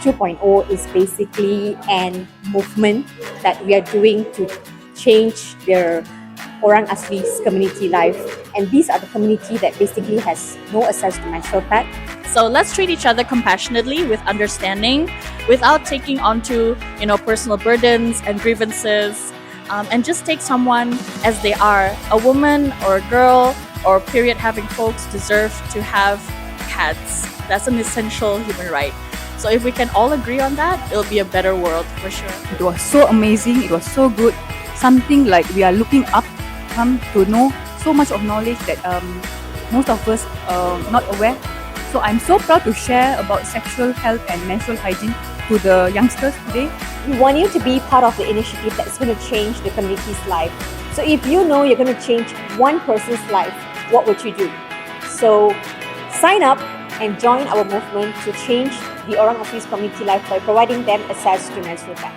2.0 is basically an movement that we are doing to change their Orang Asli's community life. And these are the community that basically has no access to menstrual pad. So let's treat each other compassionately with understanding, without taking onto personal burdens and grievances, and just take someone as they are. A woman or a girl or period having folks deserve to have pads. That's an essential human right. So if we can all agree on that, it'll be a better world for sure. It was so amazing. It was so good. Something like we are looking up, come to know so much of knowledge that most of us not aware. So I'm so proud to share about sexual health and menstrual hygiene to the youngsters today. We want you to be part of the initiative that's going to change the community's life. So if you know you're going to change one person's life, what would you do? So sign up and join our movement to change the Orang Asli's community life by providing them access to menstrual pad.